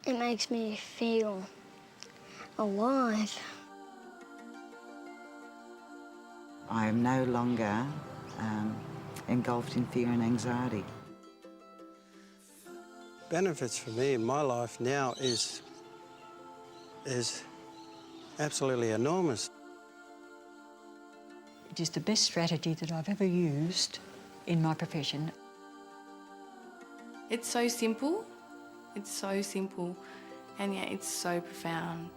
It makes me feel alive. I am no longer engulfed in fear and anxiety. Benefits for me in my life now is absolutely enormous. It is the best strategy that I've ever used in my profession. It's so simple, and yet it's so profound.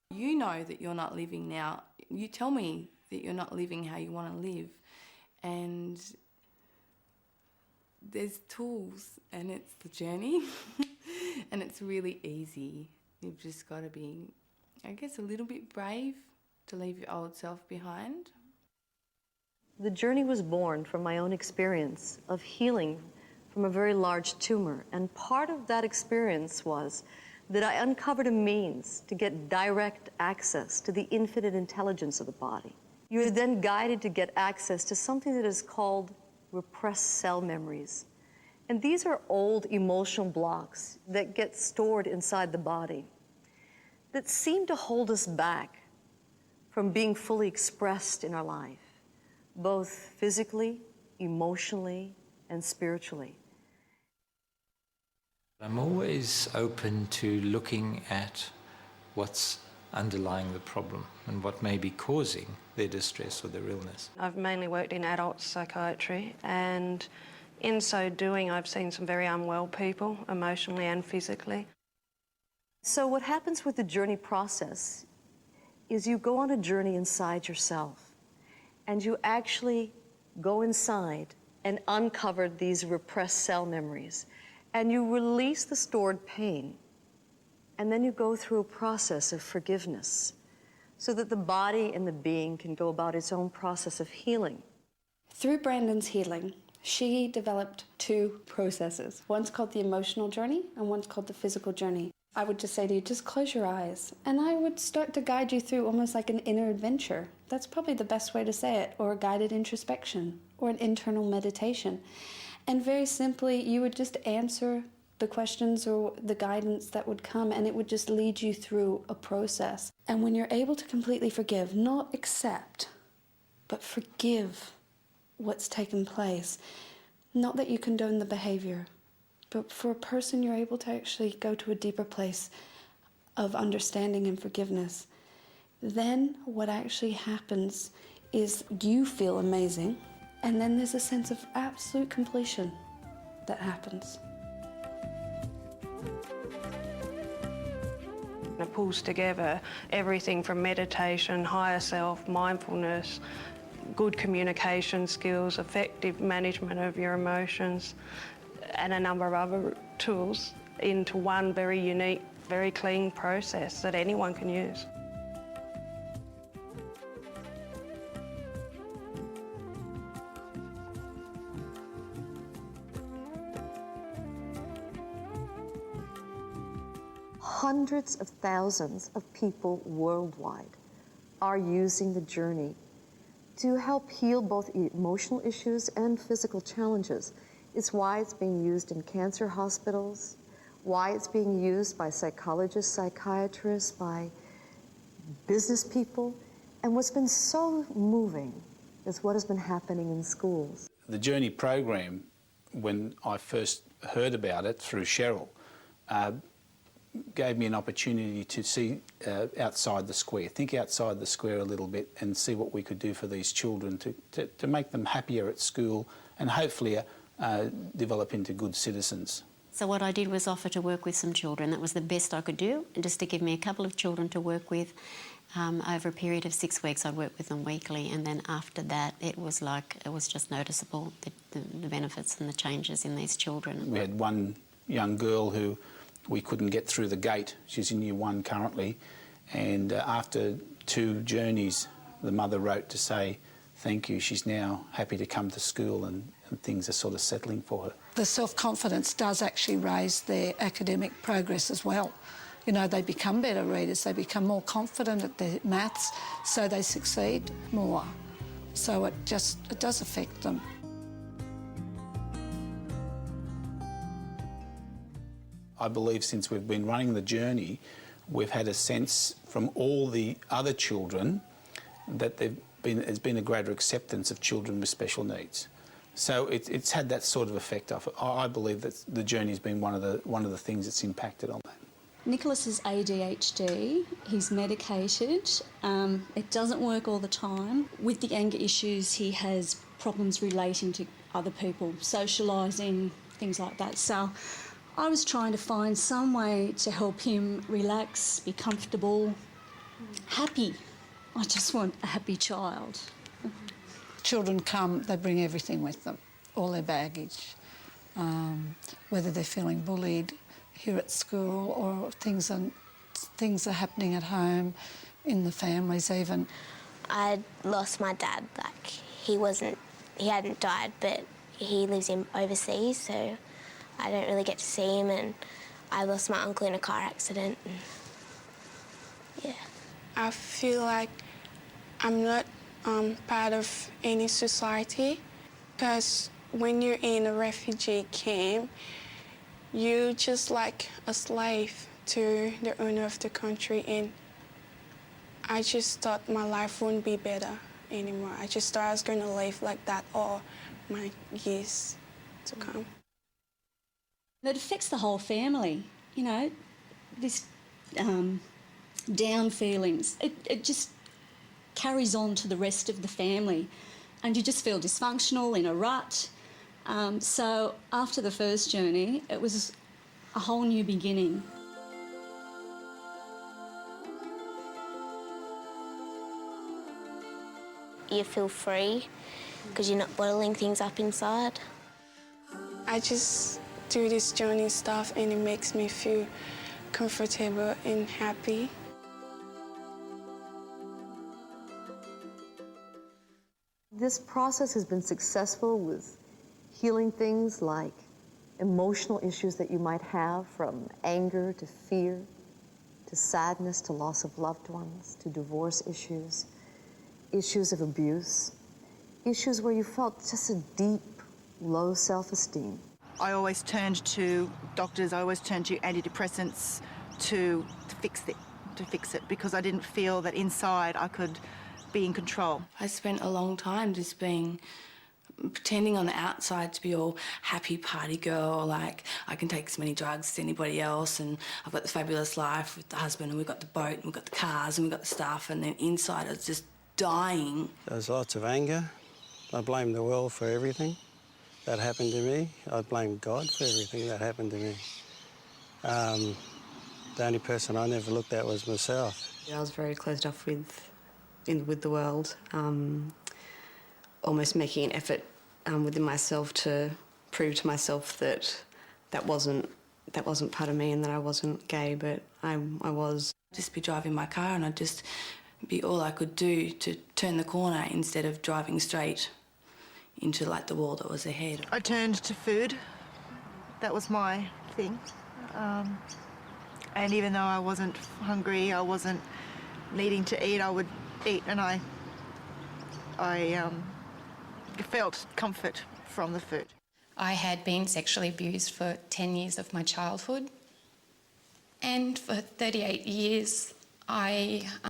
You know that you're not living now. You tell me that you're not living how you want to live, and there's tools, and it's the journey, and it's really easy. You've just got to be, I guess, a little bit brave to leave your old self behind. The journey was born from my own experience of healing from a very large tumor, and part of that experience was that I uncovered a means to get direct access to the infinite intelligence of the body. You're then guided to get access to something that is called repressed cell memories. And these are old emotional blocks that get stored inside the body that seem to hold us back from being fully expressed in our life, both physically, emotionally, and spiritually. I'm always open to looking at what's underlying the problem and what may be causing their distress or their illness. I've mainly worked in adult psychiatry, and in so doing I've seen some very unwell people, emotionally and physically. So what happens with the journey process is you go on a journey inside yourself, and you actually go inside and uncover these repressed cell memories, and you release the stored pain, and then you go through a process of forgiveness so that the body and the being can go about its own process of healing. Through Brandon's healing, she developed two processes. One's called the emotional journey and one's called the physical journey. I would just say to you, just close your eyes, and I would start to guide you through almost like an inner adventure. That's probably the best way to say it, or a guided introspection, or an internal meditation. And very simply, you would just answer the questions or the guidance that would come, and it would just lead you through a process. And when you're able to completely forgive, not accept, but forgive what's taken place, not that you condone the behavior, but for a person, you're able to actually go to a deeper place of understanding and forgiveness. Then what actually happens is you feel amazing, and then there's a sense of absolute completion that happens. It pulls together everything from meditation, higher self, mindfulness, good communication skills, effective management of your emotions, and a number of other tools into one very unique, very clean process that anyone can use. Hundreds of thousands of people worldwide are using the journey to help heal both emotional issues and physical challenges. It's why it's being used in cancer hospitals, why it's being used by psychologists, psychiatrists, by business people. And what's been so moving is what has been happening in schools. The Journey program, when I first heard about it through Cheryl, gave me an opportunity to see outside the square, think outside the square a little bit and see what we could do for these children to make them happier at school and hopefully develop into good citizens. So what I did was offer to work with some children. That was the best I could do, and just to give me a couple of children to work with. Over a period of 6 weeks, I'd work with them weekly, and then after that, it was just noticeable, the benefits and the changes in these children. We had one young girl who we couldn't get through the gate. She's in year 1 currently, and after 2 journeys, the mother wrote to say thank you. She's now happy to come to school and things are sort of settling for her. The self-confidence does actually raise their academic progress as well. You know, they become better readers, they become more confident at their maths, so they succeed more. So it does affect them. I believe since we've been running the journey, we've had a sense from all the other children that there's been a greater acceptance of children with special needs. So it's had that sort of effect. I believe that the journey's been one of the things that's impacted on that. Nicholas is ADHD, he's medicated, it doesn't work all the time. With the anger issues, he has problems relating to other people, socialising, things like that. So I was trying to find some way to help him relax, be comfortable, happy. I just want a happy child. Children come, they bring everything with them, all their baggage, whether they're feeling bullied here at school or things are happening at home, in the families even. I lost my dad. Like, he hadn't died, but he lives overseas, so I don't really get to see him, and I lost my uncle in a car accident. And yeah. I feel like I'm not part of any society, because when you're in a refugee camp, you're just like a slave to the owner of the country, and I just thought my life wouldn't be better anymore. I just thought I was going to live like that all my years to come. It affects the whole family, you know, this down feelings. It just carries on to the rest of the family, and you just feel dysfunctional, in a rut. So after the first journey, it was a whole new beginning. You feel free because you're not bottling things up inside. I just do this journey stuff, and it makes me feel comfortable and happy. This process has been successful with healing things like emotional issues that you might have, from anger to fear, to sadness, to loss of loved ones, to divorce issues, issues of abuse, issues where you felt just a deep, low self-esteem. I always turned to doctors, I always turned to antidepressants to fix it, because I didn't feel that inside I could be in control. I spent a long time just pretending on the outside to be all happy party girl, like I can take as many drugs as anybody else, and I've got the fabulous life with the husband, and we've got the boat, and we've got the cars, and we've got the stuff, and then inside I was just dying. There's lots of anger. I blame the world for everything that happened to me. I blame God for everything that happened to me. The only person I never looked at was myself. I was very closed off with the world, almost making an effort within myself to prove to myself that that wasn't part of me, and that I wasn't gay, but I was. Just be driving my car, and I'd just be all I could do to turn the corner instead of driving straight into like the wall that was ahead. I turned to food. That was my thing. And even though I wasn't hungry, I wasn't needing to eat, I would eat, and I felt comfort from the food. I had been sexually abused for 10 years of my childhood, and for 38 years I